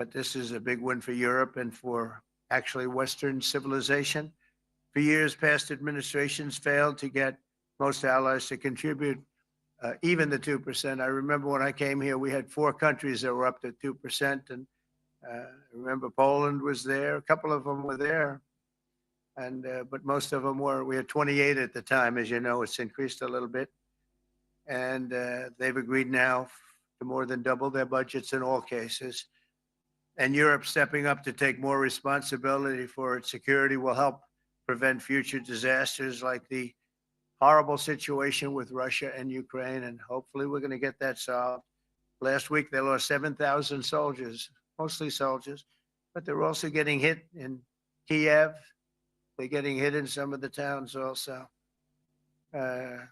but this is a big win for Europe and for actually Western civilization. For years, past administrations failed to get most allies to contribute even the 2%. I remember when I came here, we had 4 countries that were up to 2%. And I remember Poland was there. A couple of them were there. And but most of them were. We had 28 at the time. As you know, it's increased a little bit. And they've agreed now to more than double their budgets in all cases. And Europe stepping up to take more responsibility for its security will help prevent future disasters like the horrible situation with Russia and Ukraine. And hopefully we're going to get that solved. Last week, they lost 7,000 soldiers, mostly soldiers, but they're also getting hit in Kiev. They're getting hit in some of the towns also. And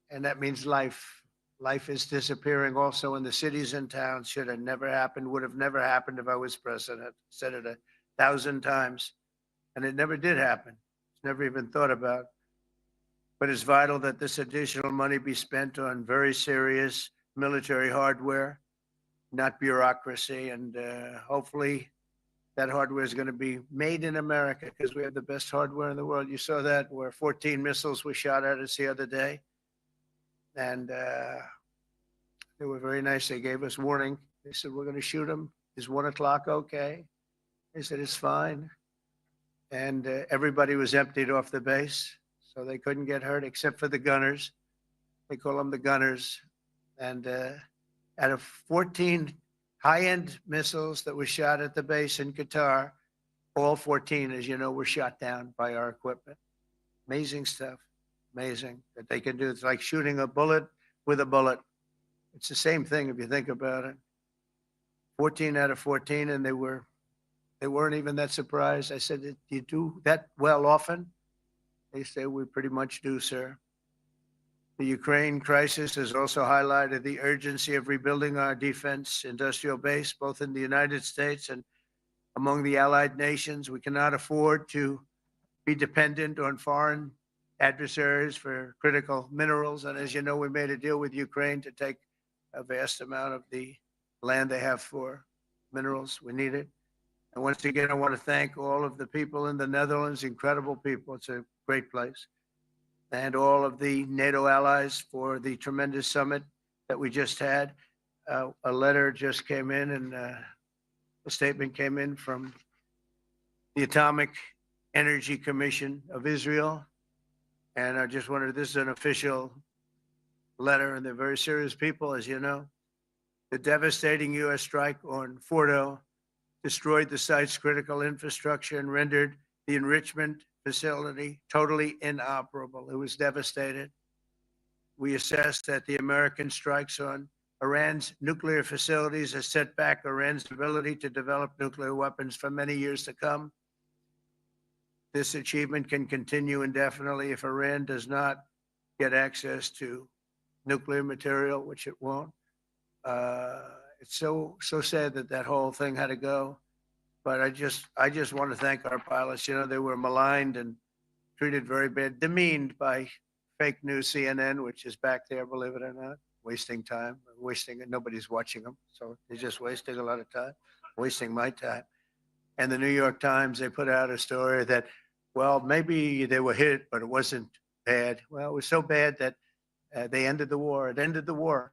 that means life. Life is disappearing also in the cities and towns. Should have never happened, would have never happened if I was president. Said it 1,000 times. And it never did happen. It's never even thought about. But it's vital that this additional money be spent on very serious military hardware, not bureaucracy. And hopefully that hardware is going to be made in America because we have the best hardware in the world. You saw that where 14 missiles were shot at us the other day. And they were very nice. They gave us warning. They said, we're going to shoot them. Is 1 o'clock okay? They said, it's fine. And everybody was emptied off the base. So they couldn't get hurt except for the gunners. They call them the gunners. And out of 14 high-end missiles that were shot at the base in Qatar, all 14, as you know, were shot down by our equipment. Amazing stuff. Amazing that they can do. It's like shooting a bullet with a bullet. It's the same thing if you think about it. 14 out of 14, and they weren't even that surprised. I said, do you do that well often? They say, we pretty much do, sir. The Ukraine crisis has also highlighted the urgency of rebuilding our defense industrial base, both in the United States and among the allied nations. We cannot afford to be dependent on foreign adversaries for critical minerals. And as you know, we made a deal with Ukraine to take a vast amount of the land they have for minerals. We need it. And once again, I want to thank all of the people in the Netherlands, incredible people. It's a great place. And all of the NATO allies for the tremendous summit that we just had. A letter just came in and a statement came in from the Atomic Energy Commission of Israel. And I just wondered, this is an official letter, and they're very serious people, as you know. The devastating U.S. strike on Fordo destroyed the site's critical infrastructure and rendered the enrichment facility totally inoperable. It was devastated. We assessed that the American strikes on Iran's nuclear facilities has set back Iran's ability to develop nuclear weapons for many years to come. This achievement can continue indefinitely if Iran does not get access to nuclear material, which it won't. It's so sad that that whole thing had to go. But I just want to thank our pilots. You know, they were maligned and treated very bad, demeaned by fake news CNN, which is back there, believe it or not, wasting time, nobody's watching them. So they're just wasting a lot of time, wasting my time. And the New York Times, they put out a story that, well, maybe they were hit, but it wasn't bad. Well, it was so bad that they ended the war. It ended the war.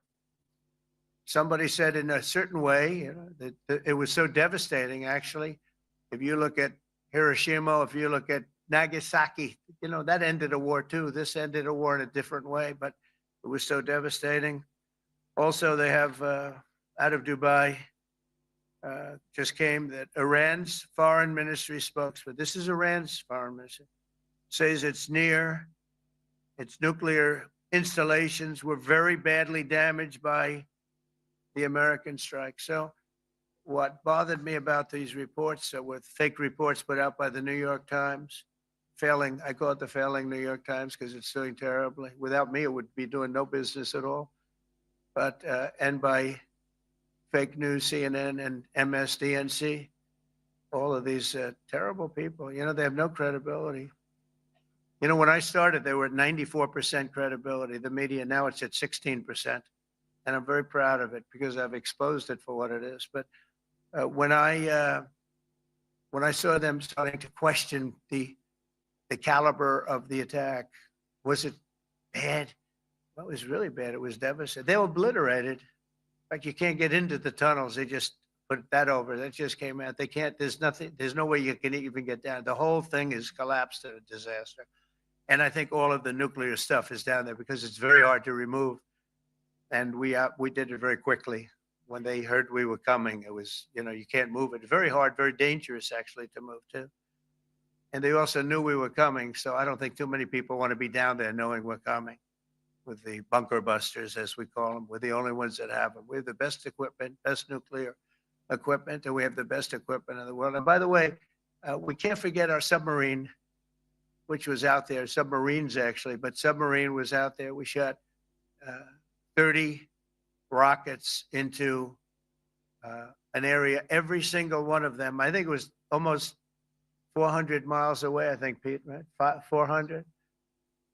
Somebody said in a certain way, you know, that it was so devastating, actually. If you look at Hiroshima, if you look at Nagasaki, you know, that ended a war too. This ended a war in a different way, but it was so devastating. Also, they have out of Dubai, just came that Iran's foreign ministry spokesman, this is Iran's foreign ministry, says its nuclear installations were very badly damaged by the American strike. So what bothered me about these reports were fake reports put out by the New York Times, failing, I call it the failing New York Times because it's doing terribly. Without me, it would be doing no business at all. But, and by fake news, CNN and MSDNC, all of these terrible people, you know, they have no credibility. You know, when I started, they were at 94% credibility, the media. Now it's at 16%. And I'm very proud of it because I've exposed it for what it is. But When I saw them starting to question the caliber of the attack, was it bad? Well, it was really bad. It was devastating. They were obliterated. In fact, you can't get into the tunnels. They just put that over. That just came out. They can't. There's nothing. There's no way you can even get down. The whole thing is collapsed in a disaster. And I think all of the nuclear stuff is down there because it's very hard to remove. And we did it very quickly. When they heard we were coming, it was, you can't move it. Very hard, very dangerous actually to move too. And they also knew we were coming. So I don't think too many people want to be down there knowing we're coming with the bunker busters, as we call them. We're the only ones that have them. We have the best equipment, best nuclear equipment, and we have the best equipment in the world. And by the way, we can't forget our submarine, which was out there, submarines actually, but submarine was out there. We shot 30 rockets into an area, every single one of them. I think it was almost 400 miles away, I think, Pete, right? 400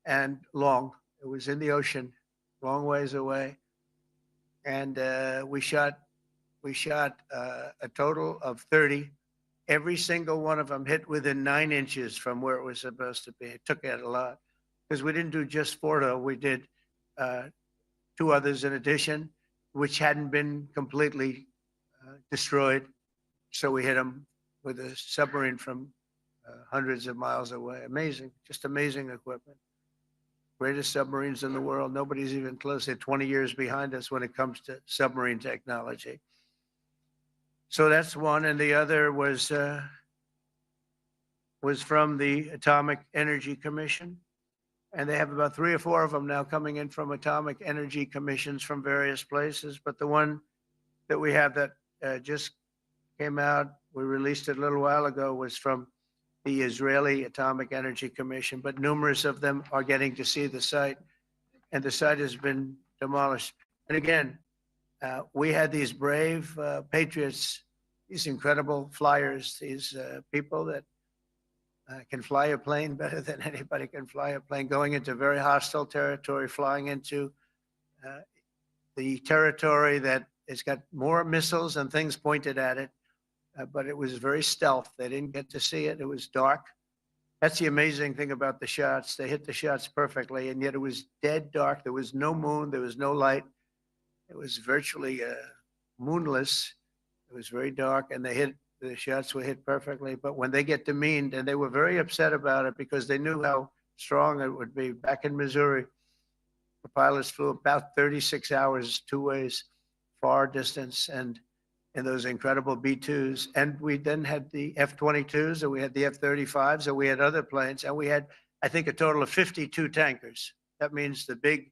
and long. It was in the ocean, long ways away. And we shot a total of 30. Every single one of them hit within 9 inches from where it was supposed to be. It took out a lot because we didn't do just 4, though. We did 2 others in addition, which hadn't been completely destroyed. So we hit them with a submarine from hundreds of miles away. Amazing, just amazing equipment. Greatest submarines in the world. Nobody's even close. They're 20 years behind us when it comes to submarine technology. So that's one, and the other was from the Atomic Energy Commission, and they have about 3 or 4 of them now coming in from atomic energy commissions from various places. But the one that we have that just came out, we released it a little while ago, was from the Israeli Atomic Energy Commission. But numerous of them are getting to see the site, and the site has been demolished. And again, we had these brave patriots, these incredible flyers, these people that can fly a plane better than anybody can fly a plane, going into very hostile territory, flying into the territory that has got more missiles and things pointed at it, but it was very stealth. They didn't get to see it. It was dark. That's the amazing thing about the shots. They hit the shots perfectly, and yet it was dead dark. There was no moon. There was no light. It was virtually moonless. It was very dark, and the shots were hit perfectly. But when they get demeaned, and they were very upset about it because they knew how strong it would be. Back in Missouri, the pilots flew about 36 hours, 2 ways, far distance, and in those incredible B-2s. And we then had the F-22s, and we had the F-35s, and we had other planes, and we had, I think, a total of 52 tankers. That means the big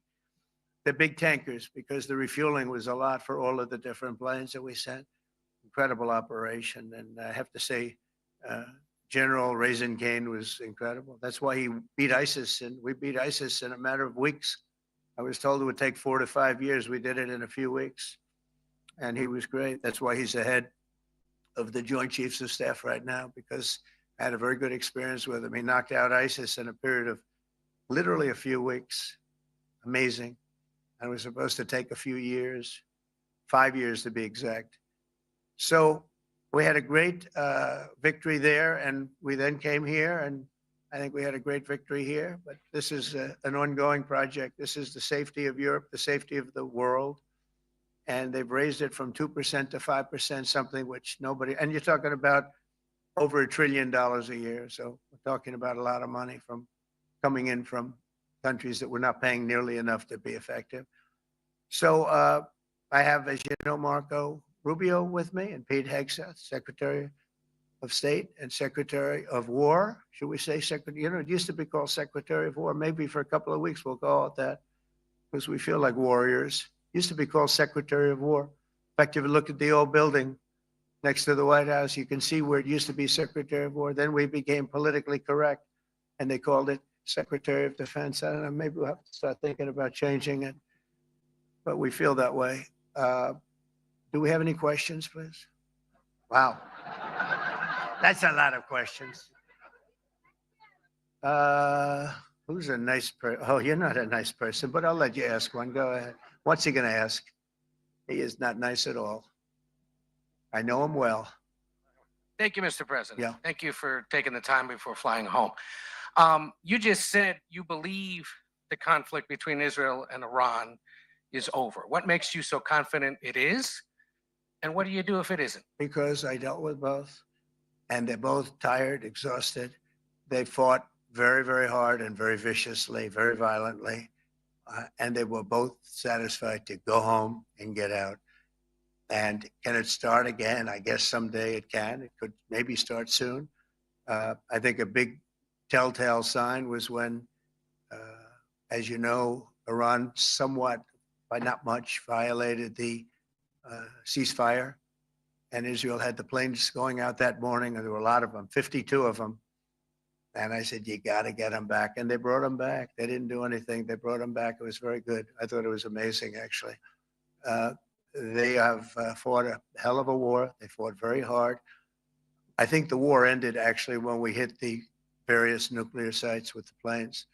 tankers, because the refueling was a lot for all of the different planes that we sent. Incredible operation. And I have to say, General Raisin Kane was incredible. That's why he beat ISIS, and we beat ISIS in a matter of weeks. I was told it would take 4 to 5 years. We did it in a few weeks, and he was great. That's why he's the head of the Joint Chiefs of Staff right now, because I had a very good experience with him. He knocked out ISIS in a period of literally a few weeks. Amazing. And it was supposed to take a few years, 5 years to be exact. So we had a great victory there, and we then came here, and I think we had a great victory here. But this is an ongoing project. This is the safety of Europe, the safety of the world. And they've raised it from 2% to 5%, something which nobody, and you're talking about over $1 trillion a year. So we're talking about a lot of money from coming in from countries that were not paying nearly enough to be effective. So I have, as you know, Marco Rubio with me, and Pete Hegseth, Secretary of State and Secretary of War. Should we say Secretary? You know, it used to be called Secretary of War. Maybe for a couple of weeks we'll call it that, because we feel like warriors. Used to be called Secretary of War. In fact, if you look at the old building next to the White House, you can see where it used to be Secretary of War. Then we became politically correct, and they called it Secretary of Defense. I don't know, maybe we'll have to start thinking about changing it, but we feel that way. Do we have any questions, please? Wow. That's a lot of questions. Who's a nice person? Oh, you're not a nice person, but I'll let you ask one. Go ahead. What's he going to ask? He is not nice at all. I know him well. Thank you, Mr. President. Yeah. Thank you for taking the time before flying home. You just said you believe the conflict between Israel and Iran is over. What makes you so confident it is? And what do you do if it isn't? Because I dealt with both, and they're both tired, exhausted. They fought very, very hard and very viciously, very violently, and they were both satisfied to go home and get out. And can it start again? I guess someday it can. It could maybe start soon. I think a big telltale sign was when, as you know, Iran somewhat, by not much, violated the ceasefire. And Israel had the planes going out that morning, and there were a lot of them, 52 of them. And I said, you got to get them back. And they brought them back. They didn't do anything. They brought them back. It was very good. I thought it was amazing, actually. They have fought a hell of a war. They fought very hard. I think the war ended, actually, when we hit the various nuclear sites with the planes.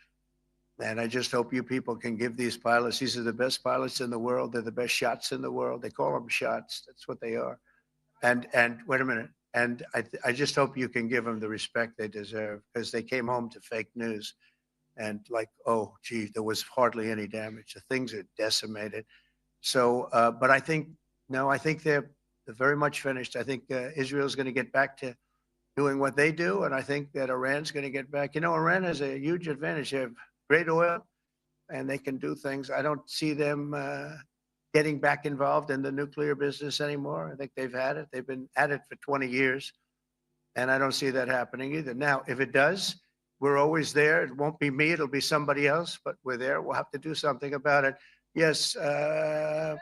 And I just hope you people can give these pilots, these are the best pilots in the world. They're the best shots in the world. They call them shots. That's what they are. And wait a minute. And I just hope you can give them the respect they deserve, because they came home to fake news and like, oh, gee, there was hardly any damage. The things are decimated. So, but I think, no, I think they're very much finished. I think Israel's going to get back to doing what they do. And I think that Iran's going to get back. You know, Iran has a huge advantage. They have great oil and they can do things. I don't see them getting back involved in the nuclear business anymore. I think they've had it. They've been at it for 20 years. And I don't see that happening either. Now, if it does, we're always there. It won't be me. It'll be somebody else, but we're there. We'll have to do something about it. Yes,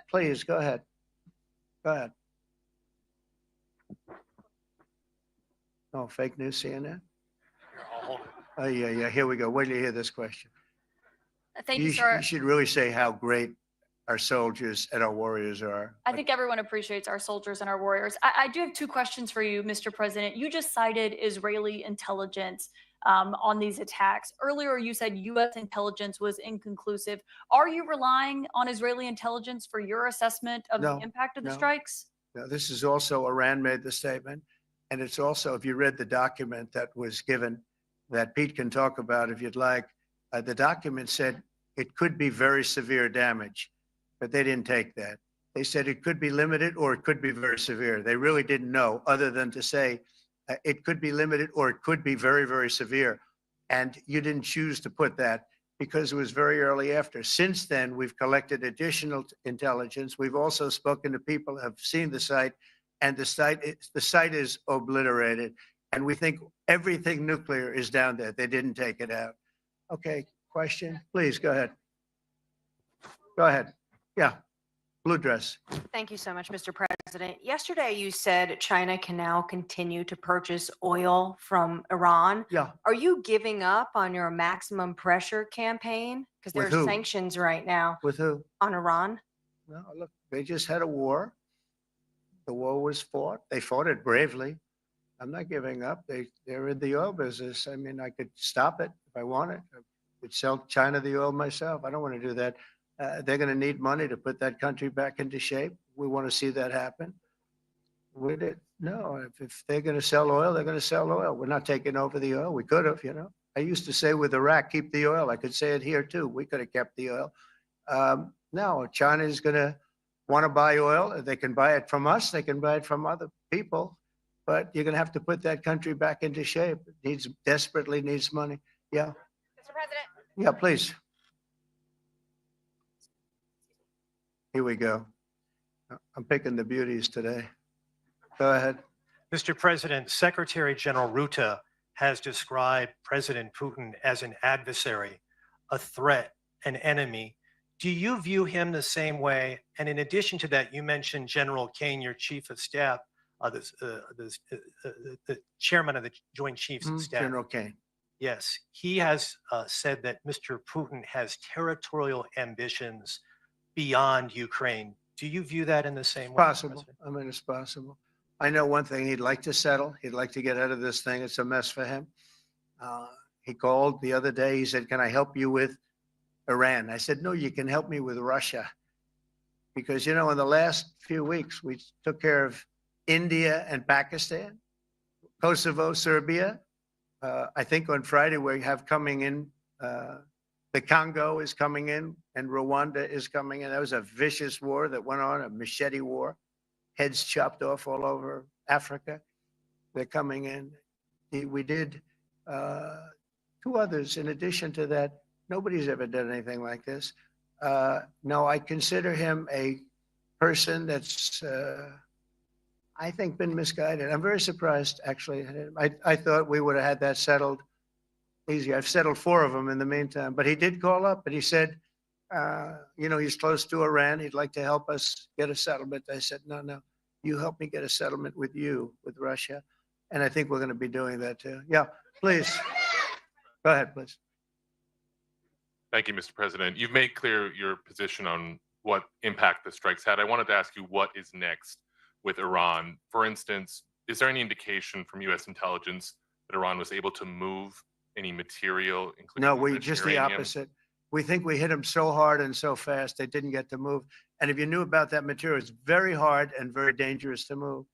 please, go ahead. Go ahead. Oh, fake news, CNN? Oh, yeah. Here we go. Wait till you hear this question. Thank you, sir. You should really say how great our soldiers and our warriors are. I think everyone appreciates our soldiers and our warriors. I do have two questions for you, Mr. President. You just cited Israeli intelligence on these attacks. Earlier, you said U.S. intelligence was inconclusive. Are you relying on Israeli intelligence for your assessment of the impact of the strikes? No, this is also, Iran made the statement. And it's also, if you read the document that was given, that Pete can talk about if you'd like, the document said it could be very severe damage, but they didn't take that. They said it could be limited or it could be very severe. They really didn't know, other than to say it could be limited or it could be very, very severe. And you didn't choose to put that because it was very early after. Since then, we've collected additional intelligence. We've also spoken to people who have seen the site, and the site is obliterated. And we think everything nuclear is down there. They didn't take it out. Okay, question, please, go ahead. Go ahead. Yeah, blue dress. Thank you so much, Mr. President. Yesterday, you said China can now continue to purchase oil from Iran. Yeah. Are you giving up on your maximum pressure campaign? Because there With are who? sanctions right now With who? on Iran. No, look, they just had a war. The war was fought. They fought it bravely. I'm not giving up. They're in the oil business. I mean, I could stop it if I wanted. I could sell China the oil myself. I don't want to do that. They're going to need money to put that country back into shape. We want to see that happen. Would it? No, if they're going to sell oil, they're going to sell oil. We're not taking over the oil. We could have, you know. I used to say with Iraq, keep the oil. I could say it here too. We could have kept the oil. No, China is going to want to buy oil. They can buy it from us. They can buy it from other people. But you're going to have to put that country back into shape. It desperately needs money. Yeah. Mr. President. Yeah, please. Here we go. I'm picking the beauties today. Go ahead. Mr. President, Secretary General Rutte has described President Putin as an adversary, a threat, an enemy. Do you view him the same way? And in addition to that, you mentioned General Kane, your chief of staff, the chairman of the Joint Chiefs of Staff. General Kane. Yes, he has said that Mr. Putin has territorial ambitions beyond Ukraine. Do you view that in the same way? Possible. I mean, it's possible. I know one thing. He'd like to settle. He'd like to get out of this thing. It's a mess for him. He called the other day. He said, can I help you with Iran? I said, no, you can help me with Russia. Because, you know, in the last few weeks, we took care of India and Pakistan, Kosovo, Serbia. I think on Friday we have coming in, the Congo is coming in and Rwanda is coming in. That was a vicious war that went on, a machete war, heads chopped off all over Africa. They're coming in. We did 2 others in addition to that. Nobody's ever done anything like this. No, I consider him a person that's, I think, been misguided. I'm very surprised, actually. I thought we would have had that settled easy. I've settled 4 of them in the meantime, but he did call up and he said, he's close to Iran. He'd like to help us get a settlement. I said, no, you help me get a settlement with Russia. And I think we're going to be doing that too. Yeah, please. Go ahead, please. Thank you, Mr. President. You've made clear your position on what impact the strikes had. I wanted to ask you what is next with Iran. For instance, is there any indication from U.S. intelligence that Iran was able to move any material, including No, we just the uranium? opposite. We think we hit them so hard and so fast, they didn't get to move. And if you knew about that material, it's very hard and very dangerous to move.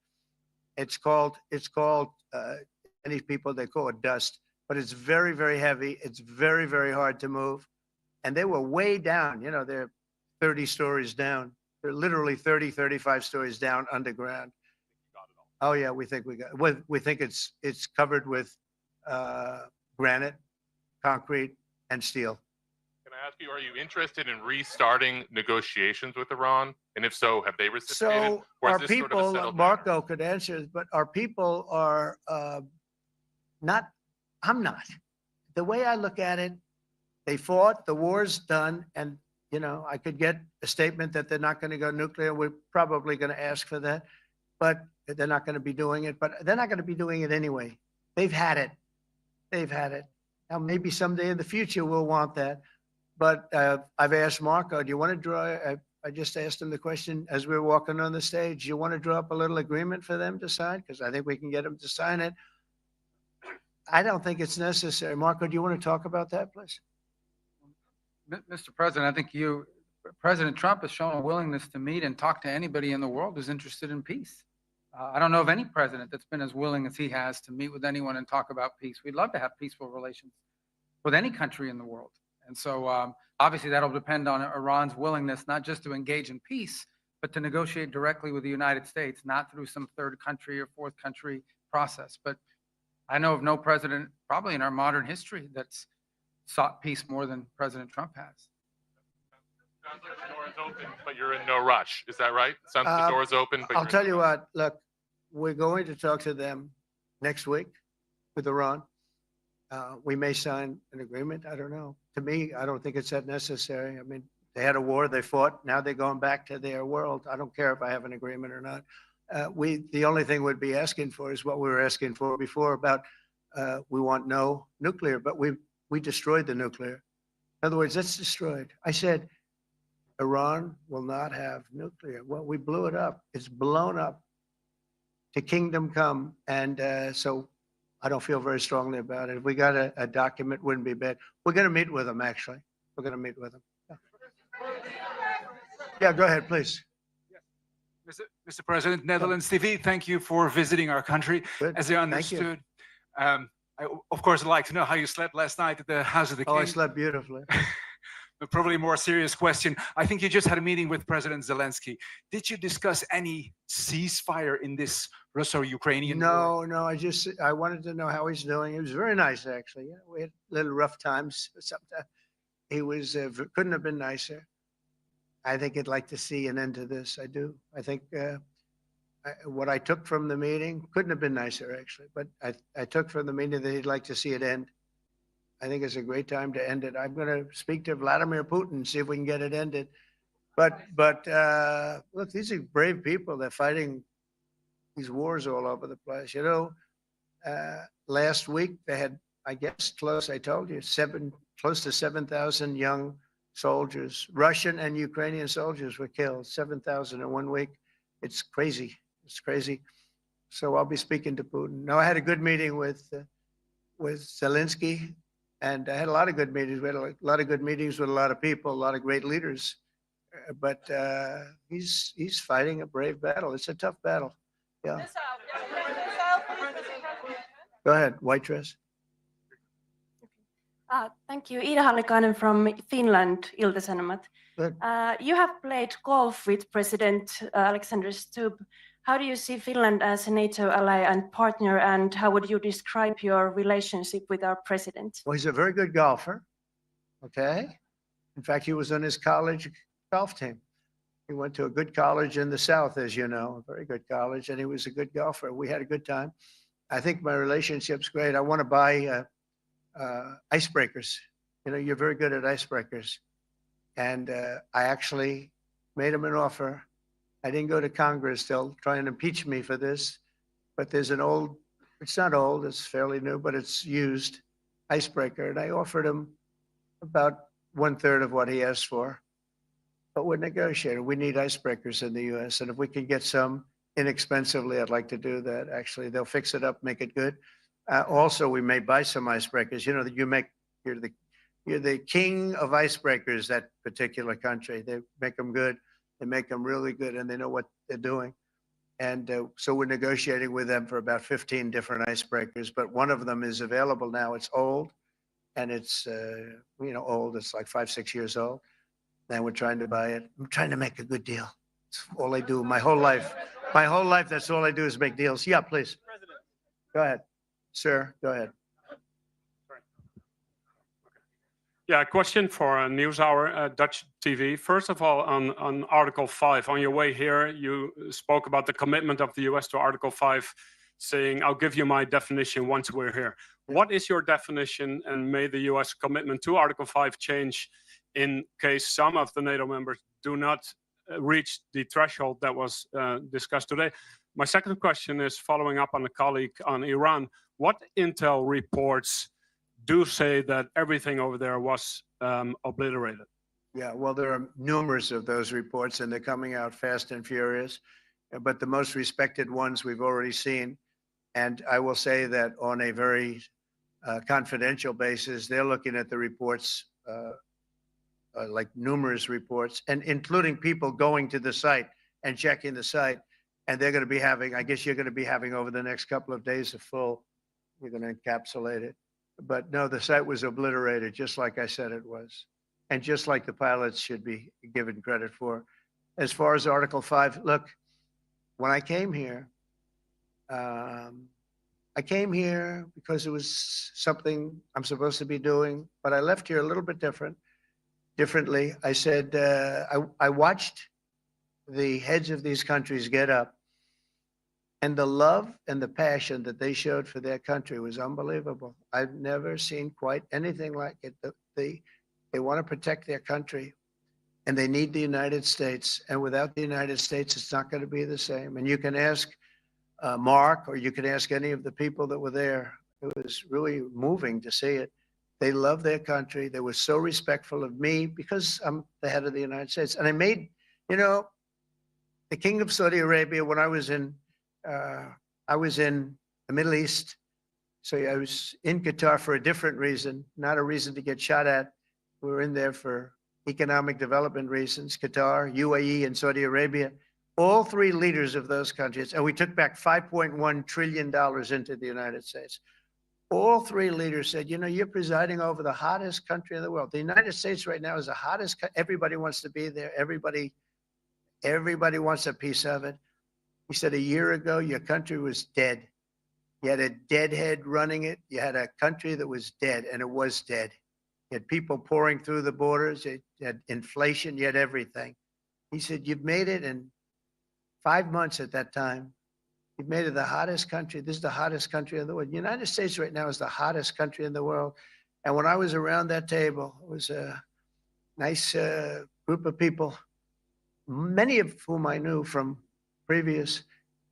It's called, many people, they call it dust, but it's very, very heavy. It's very, very hard to move. And they were way down, they're 30 stories down. They're literally 30, 35 stories down underground. Oh yeah, we think we think it's covered with granite, concrete, and steel. Can I ask you, are you interested in restarting negotiations with Iran? And if so, have they reciprocated? So Or is our this sort of a people, settled Marco matter? could answer, but our people are not, I'm not. The way I look at it, they fought, the war's done, and I could get a statement that they're not going to go nuclear. We're probably going to ask for that, but they're not going to be doing it. But they're not going to be doing it anyway. They've had it. They've had it. Now, maybe someday in the future we'll want that. But I've asked Marco, do you want to draw, I just asked him the question as we were walking on the stage, do you want to draw up a little agreement for them to sign? Because I think we can get them to sign it. I don't think it's necessary. Marco, do you want to talk about that, please? Mr. President, I think President Trump has shown a willingness to meet and talk to anybody in the world who's interested in peace. I don't know of any president that's been as willing as he has to meet with anyone and talk about peace. We'd love to have peaceful relations with any country in the world. And so obviously that'll depend on Iran's willingness, not just to engage in peace, but to negotiate directly with the United States, not through some third country or fourth country process. But I know of no president, probably in our modern history, that's sought peace more than President Trump has. Sounds like the door is open, but you're in no rush. Is that right? Sounds like the door is open, but I'll you're tell in you no rush. what, look, we're going to talk to them next week with Iran. We may sign an agreement. I don't know. To me, I don't think it's that necessary. I mean, they had a war, they fought. Now they're going back to their world. I don't care if I have an agreement or not. The only thing we'd be asking for is what we were asking for before about we want no nuclear, but we destroyed the nuclear. In other words, it's destroyed. I said, Iran will not have nuclear. Well, we blew it up. It's blown up to kingdom come. And so I don't feel very strongly about it. If we got a document, wouldn't be bad. We're going to meet with them, actually. We're going to meet with them. Yeah, go ahead, please. Mr. President, Netherlands TV, thank you for visiting our country. Good. As I Thank you. understood, I, of course, I'd like to know how you slept last night at the House of the Oh, I King. slept beautifully. But probably a more serious question. I think you just had a meeting with President Zelensky. Did you discuss any ceasefire in this Russo-Ukrainian war? No, I wanted to know how he's doing. He was very nice, actually. Yeah, we had little rough times sometimes. He was, couldn't have been nicer. I think he'd like to see an end to this. I do. I think what I took from the meeting couldn't have been nicer, actually. But I took from the meeting that he'd like to see it end. I think it's a great time to end it. I'm going to speak to Vladimir Putin and see if we can get it ended. But look, these are brave people. They're fighting these wars all over the place. Last week they had, I guess, I told you, close to 7,000 young soldiers, Russian and Ukrainian soldiers were killed, 7,000 in 1 week. It's crazy. It's crazy. So I'll be speaking to Putin. No, I had a good meeting with Zelensky, and I had a lot of good meetings. We had a lot of good meetings with a lot of people, a lot of great leaders. But he's fighting a brave battle. It's a tough battle. Yeah. Go ahead, white dress. Thank you. Ida Hallikainen from Finland, Ilta-Sanomat. Good. You have played golf with President Alexander Stubb. How do you see Finland as a NATO ally and partner, and how would you describe your relationship with our president? Well, he's a very good golfer. Okay. In fact, he was on his college golf team. He went to a good college in the South, as you know, a very good college, and he was a good golfer. We had a good time. I think my relationship's great. I want to buy icebreakers. You know, you're very good at icebreakers. And I actually made him an offer. I didn't go to Congress. They'll try and impeach me for this. But there's an old, it's not old, it's fairly new, but it's used icebreaker. And I offered him about 1/3 of what he asked for. But we're negotiating. We need icebreakers in the US. And if we can get some inexpensively, I'd like to do that. Actually, they'll fix it up, make it good. Also, we may buy some icebreakers. You know that you're the king of icebreakers, that particular country. They make them good. They make them really good, and they know what they're doing. And so we're negotiating with them for about 15 different icebreakers, but one of them is available now. It's old, and it's old. It's like 5-6 years old, and we're trying to buy it. I'm trying to make a good deal. It's all I do my whole life. My whole life, that's all I do is make deals. Yeah, please. Go ahead, sir. Go ahead. Yeah, a question for NewsHour, Dutch TV. First of all, on Article 5, on your way here, you spoke about the commitment of the US to Article 5, saying, I'll give you my definition once we're here. What is your definition, and may the US commitment to Article 5 change in case some of the NATO members do not reach the threshold that was discussed today? My second question is following up on a colleague on Iran. What intel reports do say that everything over there was obliterated? Yeah, well, there are numerous of those reports, and they're coming out fast and furious. But the most respected ones we've already seen. And I will say that on a very confidential basis, they're looking at the reports, like numerous reports, and including people going to the site and checking the site. And they're going to be having, I guess you're going to be having over the next couple of days we're going to encapsulate it. But no, the site was obliterated, just like I said it was. And just like the pilots should be given credit for. As far as Article 5, look, when I came here because it was something I'm supposed to be doing, but I left here a little bit differently. I said, I watched the heads of these countries get up, and the love and the passion that they showed for their country was unbelievable. I've never seen quite anything like it. They want to protect their country, and they need the United States. And without the United States, it's not going to be the same. And you can ask Mark, or you can ask any of the people that were there. It was really moving to see it. They love their country. They were so respectful of me because I'm the head of the United States. And I made, the King of Saudi Arabia, when I was in the Middle East. So I was in Qatar for a different reason, not a reason to get shot at. We were in there for economic development reasons, Qatar, UAE, and Saudi Arabia. All three leaders of those countries, and we took back $5.1 trillion into the United States. All three leaders said, you're presiding over the hottest country in the world. The United States right now is the hottest. Everybody wants to be there. Everybody wants a piece of it. He said, a year ago, your country was dead. You had a deadhead running it. You had a country that was dead, and it was dead. You had people pouring through the borders. You had inflation. You had everything. He said, you've made it in 5 months at that time. You've made it the hottest country. This is the hottest country in the world. The United States right now is the hottest country in the world. And when I was around that table, it was a nice group of people, many of whom I knew from previous.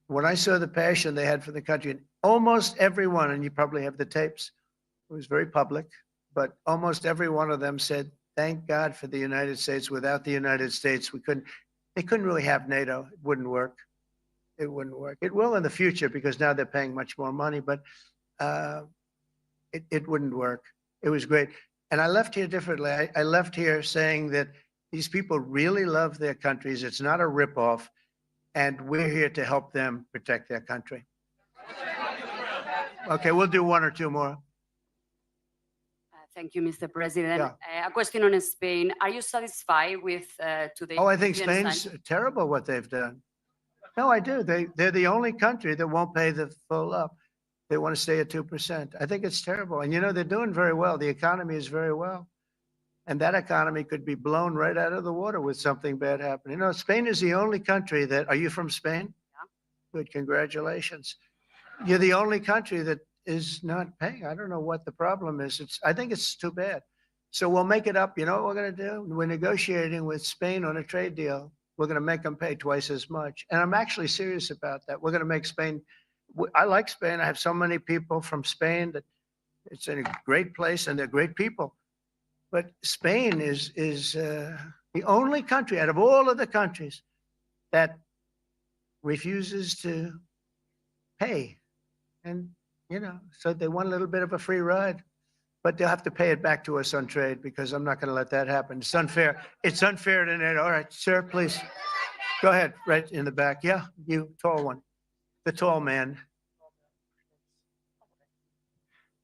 When I saw the passion they had for the country, and almost everyone, and you probably have the tapes, it was very public, but almost every one of them said, thank God for the United States. Without the United States, they couldn't really have NATO. It wouldn't work. It wouldn't work. It will in the future because now they're paying much more money, but it wouldn't work. It was great. And I left here differently. I left here saying that these people really love their countries. It's not a ripoff. and we're here to help them protect their country. Okay, we'll do one or two more. Thank you, Mr. President. Yeah. A question on Spain. Are you satisfied with today? Oh, I think Spain's terrible what they've done. No, I do. They're the only country that won't pay the full up. They want to stay at 2%. I think it's terrible. And you know, they're doing very well. The economy is very well. And that economy could be blown right out of the water with something bad happening. You know, Spain is the only country that, are you from Spain? Yeah. Good, congratulations. You're the only country that is not paying. I don't know what the problem is. I think it's too bad. So we'll make it up. You know what we're going to do? We're negotiating with Spain on a trade deal. We're going to make them pay twice as much. And I'm actually serious about that. We're going to make Spain, I like Spain. I have so many people from Spain that it's a great place and they're great people. But Spain is the only country out of all of the countries that refuses to pay. And, you know, so they want a little bit of a free ride, but they'll have to pay it back to us on trade because I'm not going to let that happen. It's unfair. It's unfair to NATO. All right, sir, please. Go ahead, right in the back. Yeah, you, tall one. The tall man.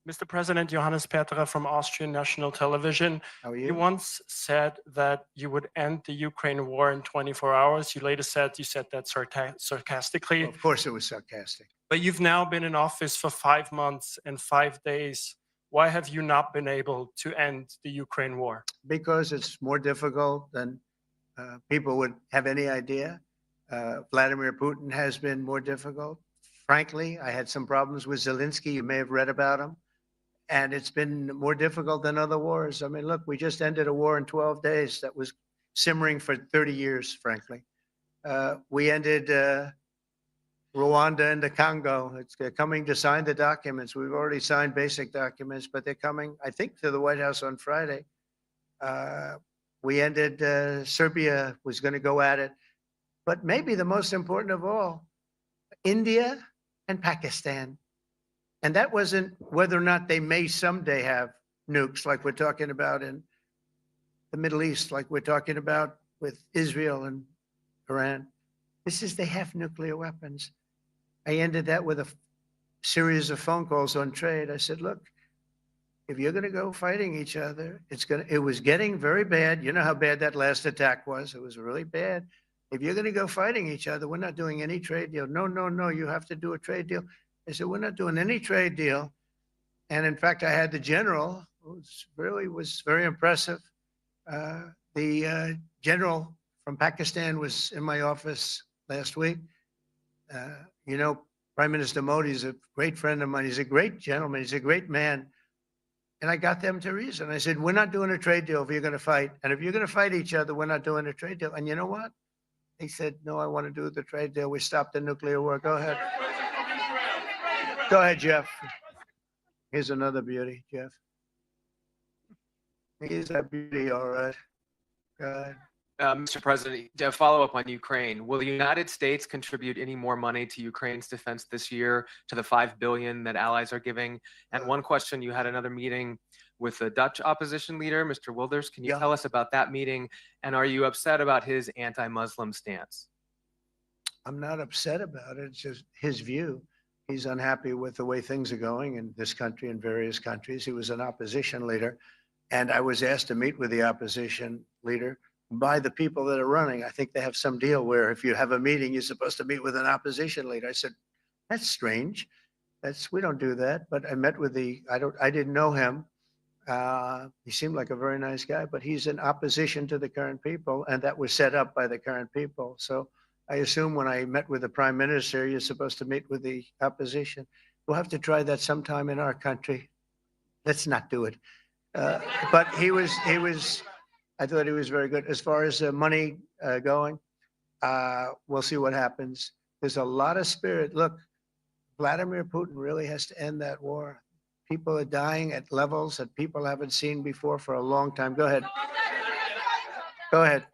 Mr. President, Johannes Petra from Austrian National Television. How are You you? once said that you would end the Ukraine war in 24 hours. You later said you said that sarcastically, Well, of course it was sarcastic. but you've now been in office for 5 months and 5 days. Why have you not been able to end the Ukraine war? Because it's more difficult than people would have any idea. Vladimir Putin has been more difficult. Frankly, I had some problems with Zelensky. You may have read about him. And it's been more difficult than other wars. I mean, look, we just ended a war in 12 days that was simmering for 30 years, frankly. We ended Rwanda and the Congo. They're coming to sign the documents. We've already signed basic documents, but they're coming, I think, to the White House on Friday. We ended Serbia was going to go at it. But maybe the most important of all, India and Pakistan. And that wasn't whether or not they may someday have nukes like we're talking about in the Middle East, like we're talking about with Israel and Iran. This is they have nuclear weapons. I ended that with a series of phone calls on trade. I said, look, if you're going to go fighting each other, it was getting very bad. You know how bad that last attack was. It was really bad. If you're going to go fighting each other, we're not doing any trade deal. No, no, no, you have to do a trade deal. I said, we're not doing any trade deal. And in fact, I had the general, who was very impressive. The general from Pakistan was in my office last week. You know, Prime Minister Modi is a great friend of mine. He's a great gentleman. He's a great man. And I got them to reason. I said, we're not doing a trade deal if you're going to fight. And if you're going to fight each other, we're not doing a trade deal. And you know what? He said, no, I want to do the trade deal. We stopped the nuclear war. Go ahead. Go ahead, Jeff. Here's another beauty, Jeff. He's a beauty, all right. Go ahead. Mr. President, to follow up on Ukraine, will the United States contribute any more money to Ukraine's defense this year to the $5 billion that allies are giving? And one question, you had another meeting with the Dutch opposition leader, Mr. Wilders. Can you tell us about that meeting? And are you upset about his anti-Muslim stance? I'm not upset about it. It's just his view. He's unhappy with the way things are going in this country and various countries. He was an opposition leader. And I was asked to meet with the opposition leader by the people that are running. I think they have some deal where if you have a meeting, you're supposed to meet with an opposition leader. I said, that's strange. We don't do that. But I met with I didn't know him. He seemed like a very nice guy, but he's in opposition to the current people, and that was set up by the current people. So I assume when I met with the prime minister, you're supposed to meet with the opposition. We'll have to try that sometime in our country. Let's not do it. But I thought he was very good. As far as money going, we'll see what happens. There's a lot of spirit. Look, Vladimir Putin really has to end that war. People are dying at levels that people haven't seen before for a long time. Go ahead. Go ahead.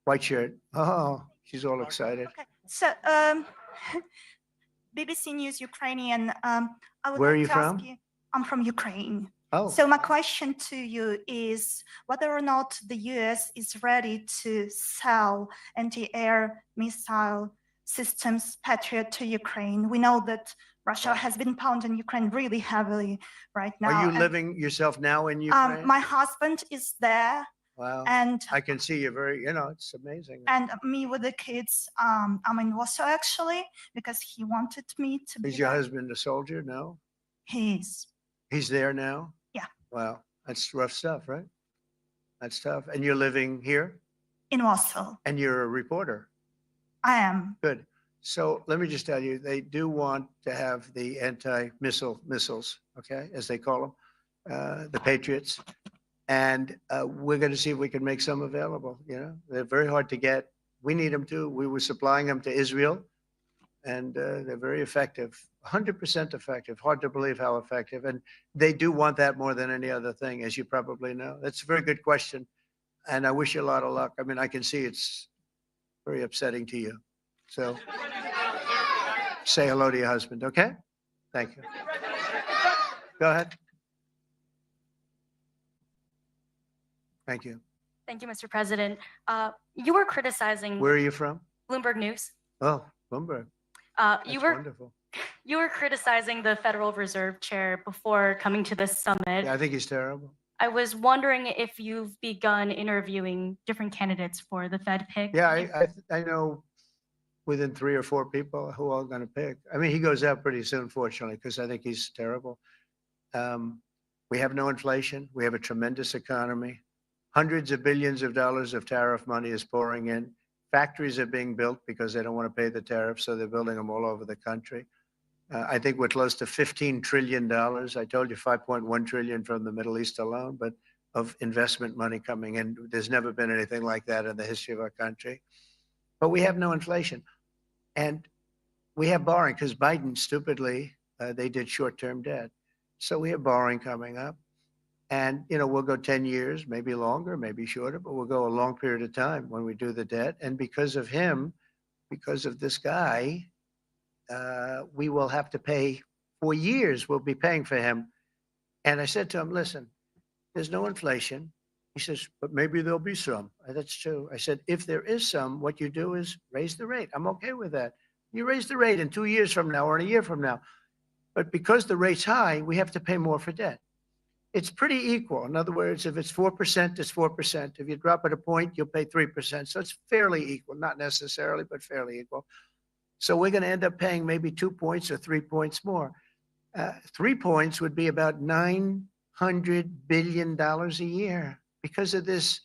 White shirt. Oh, she's all excited. Okay. So, BBC News Ukrainian. I would Where are like you to ask from? I'm from Ukraine. Oh, So my question to you is whether or not the US is ready to sell anti-air missile systems Patriot to Ukraine. We know that Russia has been pounding Ukraine really heavily right now. are you and, living yourself now in Ukraine? My husband is there Wow. and I can see you very, it's amazing. and me with the kids. I'm in Warsaw actually because he wanted me to be Is your there. husband a soldier? No? He's He's there now? Yeah. Wow. That's rough stuff, right? That's tough. And you're living here in Warsaw. and you're a reporter. I am. Good. So let me just tell you, they do want to have the missiles, okay, as they call them, the Patriots. And we're going to see if we can make some available. They're very hard to get. We need them too. We were supplying them to Israel, and they're very effective, 100% effective. Hard to believe how effective. And they do want that more than any other thing, as you probably know. That's a very good question. And I wish you a lot of luck. I mean, I can see it's very upsetting to you. So say hello to your husband, okay? Thank you. Go ahead. Thank you. Thank you, Mr. President. You were criticizing Where are you from? Bloomberg News. Oh, Bloomberg. You That's were wonderful. you were criticizing the Federal Reserve Chair before coming to this summit. Yeah, I think he's terrible. I was wondering if you've begun interviewing different candidates for the Fed pick. Yeah, I know within 3 or 4 people who are going to pick. I mean, he goes out pretty soon, fortunately, because I think he's terrible. We have no inflation. We have a tremendous economy. Hundreds of billions of dollars of tariff money is pouring in. Factories are being built because they don't want to pay the tariffs, so they're building them all over the country. I think we're close to $15 trillion. I told you 5.1 trillion from the Middle East alone, but of investment money coming in. There's never been anything like that in the history of our country. But we have no inflation. And we have borrowing because Biden, stupidly, they did short-term debt. So we have borrowing coming up. And, we'll go 10 years, maybe longer, maybe shorter, but we'll go a long period of time when we do the debt. And because of him, because of this guy, we will have to pay for years. We'll be paying for him. And I said to him, listen, there's no inflation. He says, but maybe there'll be some. That's true. I said, if there is some, what you do is raise the rate. I'm okay with that. You raise the rate in 2 years from now or in a year from now. But because the rate's high, we have to pay more for debt. It's pretty equal. In other words, if it's 4%, it's 4%. If you drop it a point, you'll pay 3%. So it's fairly equal, not necessarily, but fairly equal. So we're going to end up paying maybe 2 points or 3 points more. 3 points would be about $900 billion a year because of this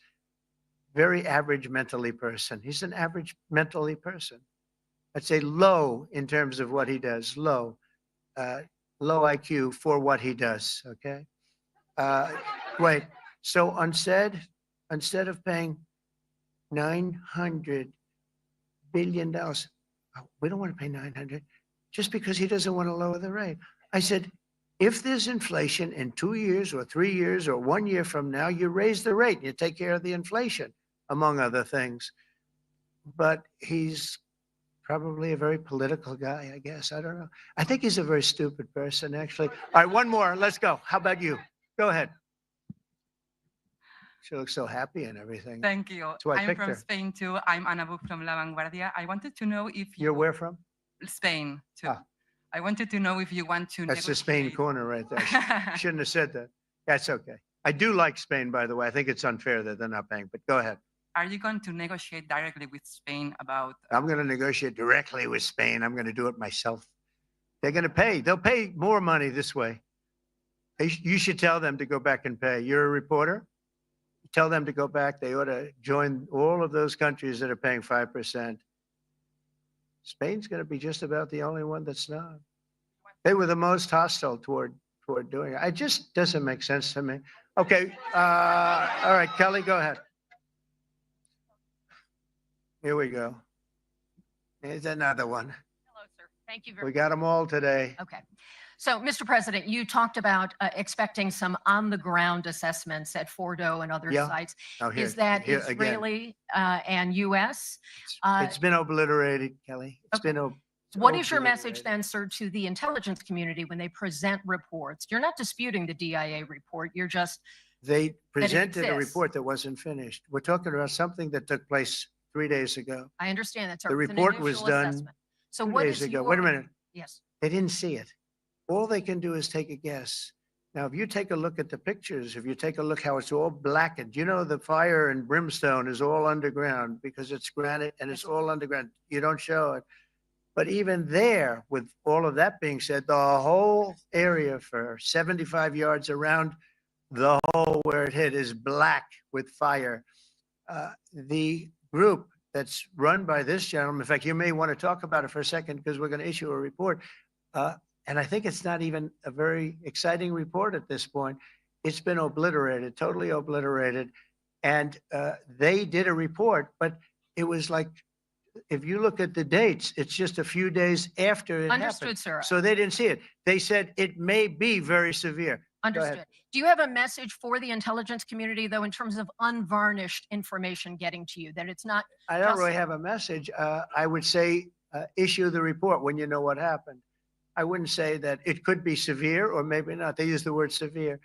very average mentally person. He's an average mentally person. I'd say low in terms of what he does, low IQ for what he does, okay? Wait, so instead of paying $900 billion, we don't want to pay 900 just because he doesn't want to lower the rate. I said, if there's inflation in 2 years or 3 years or 1 year from now, you raise the rate, you take care of the inflation, among other things. But he's probably a very political guy, I guess. I don't know. I think he's a very stupid person, actually. All right, one more. Let's go. How about you? Go ahead. She looks so happy and everything. Thank you. That's why I I'm picked from her. Spain too. I'm Ana Buc from La Vanguardia. I wanted to know if You're where from? Spain too. Ah. I wanted to know if you want to That's the Spain negotiate. corner right there. Shouldn't have said that. That's okay. I do like Spain, by the way. I think it's unfair that they're not paying, but go ahead. Are you going to negotiate directly with Spain about I'm going to negotiate directly with Spain. I'm going to do it myself. They're going to pay. They'll pay more money this way. You should tell them to go back and pay. You're a reporter. Tell them to go back. They ought to join all of those countries that are paying 5%. Spain's going to be just about the only one that's not. They were the most hostile toward doing it. It just doesn't make sense to me. Okay. All right, Kelly, go ahead. Here we go. Here's another one. Hello, sir. Thank you We very much. got them all today. Okay. So, Mr. President, you talked about expecting some on-the-ground assessments at Fordo and other Yeah. sites. Oh, here- Is that here again. Israeli and U.S.? It's been obliterated, Kelly. It's What is your message then, sir, to the intelligence community when they present reports? You're not disputing the DIA report. You're just, They presented a exists. report that wasn't finished. We're talking about something that took place 3 days ago. I understand that, sir. The It's an report was initial done assessment. So 2 what days is ago. your? Wait a minute. Yes. They didn't see it. All they can do is take a guess. Now, if you take a look at the pictures, if you take a look how it's all blackened, you know, the fire and brimstone is all underground because it's granite and it's all underground. You don't show it. But even there, with all of that being said, the whole area for 75 yards around the hole where it hit is black with fire. The group that's run by this gentleman, in fact, you may want to talk about it for a second because we're going to issue a report. And I think it's not even a very exciting report at this point. It's been obliterated, totally obliterated. And they did a report, but it was like, if you look at the dates, it's just a few days after it Understood, happened. sir. So they didn't see it. They said it may be very severe. Go ahead. Understood. Do you have a message for the intelligence community, though, in terms of unvarnished information getting to you, that it's not? I don't just- really have a message. I would say issue the report when you know what happened. I wouldn't say that it could be severe or maybe not. They use the word severe.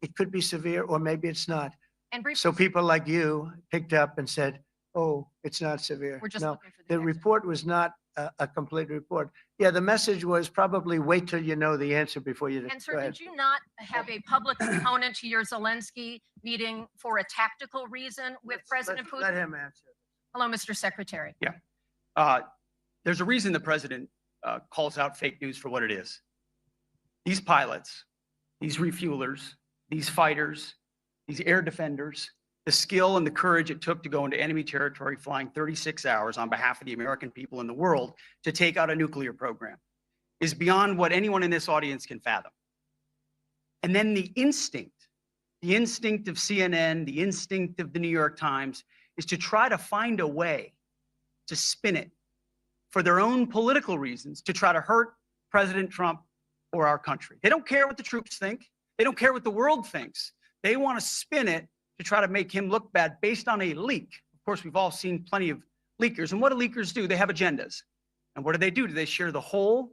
It could be severe or maybe it's not. And briefly, So people like you picked up and said, oh, it's not severe. we're just No, looking for the the report was not a complete report. Yeah, the message was probably wait till you know the answer before you. And Go sir, ahead. did you not have a public component to your Zelensky meeting for a tactical reason with President Let Putin? him answer. Hello, Mr. Secretary. There's a reason the president calls out fake news for what it is. These pilots, these refuelers, these fighters, these air defenders, the skill and the courage it took to go into enemy territory flying 36 hours on behalf of the American people in the world to take out a nuclear program is beyond what anyone in this audience can fathom. And then the instinct of CNN, the instinct of the New York Times is to try to find a way to spin it for their own political reasons to try to hurt President Trump or our country. They don't care what the troops think. They don't care what the world thinks. They want to spin it to try to make him look bad based on a leak. Of course, we've all seen plenty of leakers. And what do leakers do? They have agendas. And what do? Do they share the whole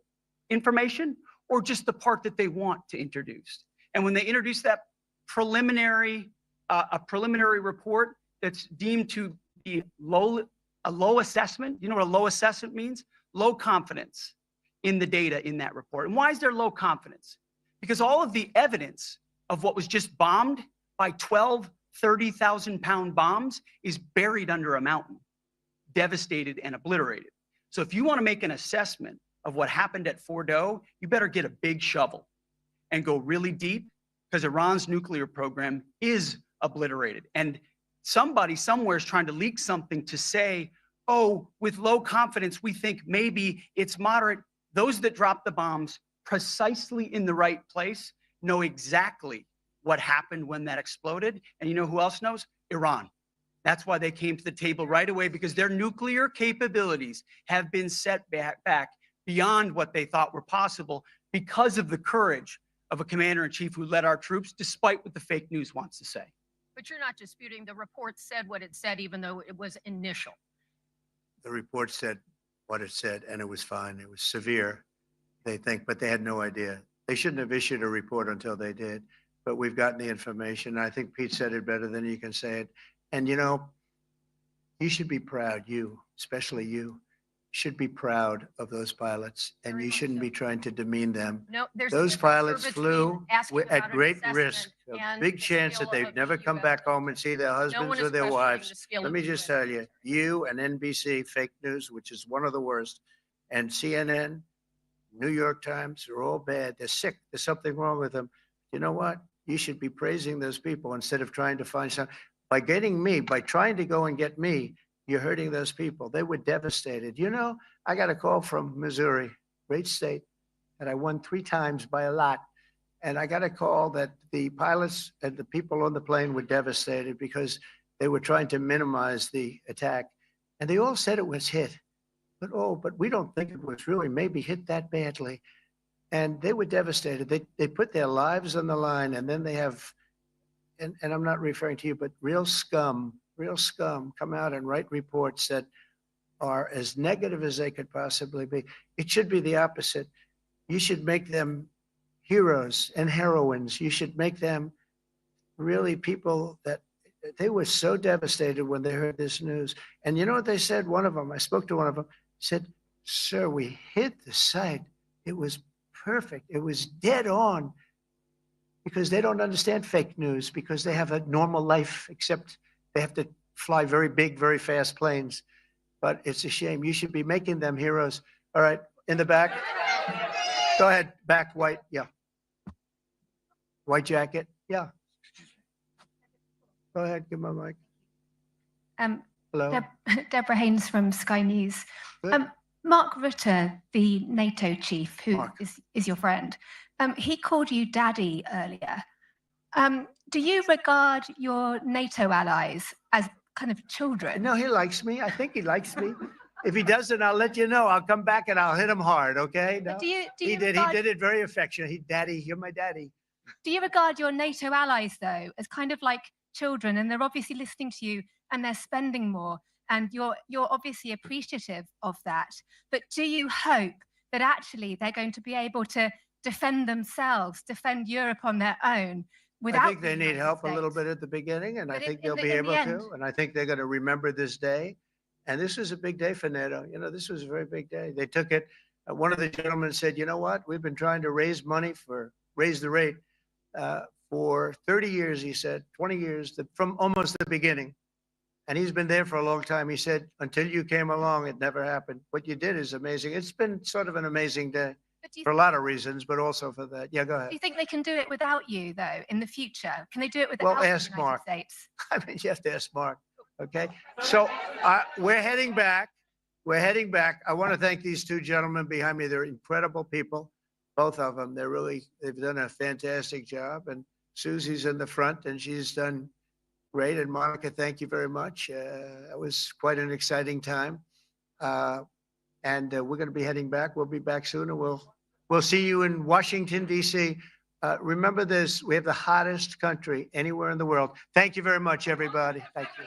information or just the part that they want to introduce? And when they introduce that preliminary, a preliminary report that's deemed to be a low assessment, you know what a low assessment means? Low confidence in the data in that report. And why is there low confidence? Because all of the evidence of what was just bombed by 12 30,000-pound bombs is buried under a mountain, devastated and obliterated. So if you want to make an assessment of what happened at Fordo, you better get a big shovel and go really deep because Iran's nuclear program is obliterated. And somebody somewhere is trying to leak something to say, oh, with low confidence, we think maybe it's moderate. Those that drop the bombs precisely in the right place know exactly what happened when that exploded. And you know who else knows? Iran. That's why they came to the table right away, because their nuclear capabilities have been set back beyond what they thought were possible because of the courage of a commander-in-chief who led our troops, despite what the fake news wants to say. But you're not disputing the report said what it said, even though it was initial. The report said what it said, and it was fine. It was severe, they think, but they had no idea. They shouldn't have issued a report until they did. But we've gotten the information. I think Pete said it better than you can say it. And you know, you should be proud, you, especially you, should be proud of those pilots, and you shouldn't be trying to demean them. No, there's a Those difference, sir, pilots between flew asking at about an great assessment risk, a and big the chance skill that they'd of never the come US back home and see their No husbands one or is their questioning wives. the skill Let of me the just US tell you, you and NBC fake news, which is one of the worst, and CNN, New York Times are all bad. They're sick. There's something wrong with them. You know what? You should be praising those people instead of trying to find some. By getting me, by trying to go and get me, you're hurting those people. They were devastated. You know, I got a call from Missouri, great state, and I won 3 times by a lot. And I got a call that the pilots and the people on the plane were devastated because they were trying to minimize the attack. And they all said it was hit. But we don't think it was really maybe hit that badly. And they were devastated. They put their lives on the line, and then they have, and I'm not referring to you, but real scum come out and write reports that are as negative as they could possibly be. It should be the opposite. You should make them heroes and heroines. You should make them really people that they were so devastated when they heard this news. And you know what they said? One of them, I spoke to one of them, said, "Sir, we hit the site. It was perfect. It was dead on." Because they don't understand fake news, because they have a normal life, except they have to fly very big, very fast planes. But it's a shame. You should be making them heroes. All right, in the back. Go ahead, back, white, yeah. White jacket, yeah. Go ahead, give my mic. Hello. Deborah Haynes from Sky News. Good. Mark Rutte, the NATO chief, who Mark. is your friend, he called you daddy earlier. Do you regard your NATO allies as kind of children? No, he likes me. I think he likes me. If he doesn't, I'll let you know. I'll come back and I'll hit him hard, okay? No, Do you he did. He did it very affectionate. Daddy, you're my daddy. Do you regard your NATO allies, though, as kind of like children, and they're obviously listening to you and they're spending more, and you're obviously appreciative of that, but do you hope that actually they're going to be able to defend themselves, defend Europe on their own without I think they the need United help a little States? bit at the beginning, and I But think in they'll the- be in the able end- to. And I think they're going to remember this day. And this is a big day for NATO. You know, this was a very big day. They took it. One of the gentlemen said, "You know what? We've been trying to raise money raise the rate for 30 years," he said, 20 years, from almost the beginning. And he's been there for a long time. He said, "Until you came along, it never happened. What you did is amazing." It's been sort of an amazing day But do you for a lot of reasons, but also for that. Yeah, go Do ahead. you think they can do it without you, though, in the future? Can they do it without Well, the ask United Mark. States? I mean, you have to ask Mark. Okay. So we're heading back. We're heading back. I want to thank these two gentlemen behind me. They're incredible people, both of them. They've done a fantastic job. And Susie's in the front and she's done great. And Monica, thank you very much. It was quite an exciting time. And we're going to be heading back. We'll be back soon, and we'll see you in Washington, D.C. Remember this, we have the hottest country anywhere in the world. Thank you very much, everybody. Thank you.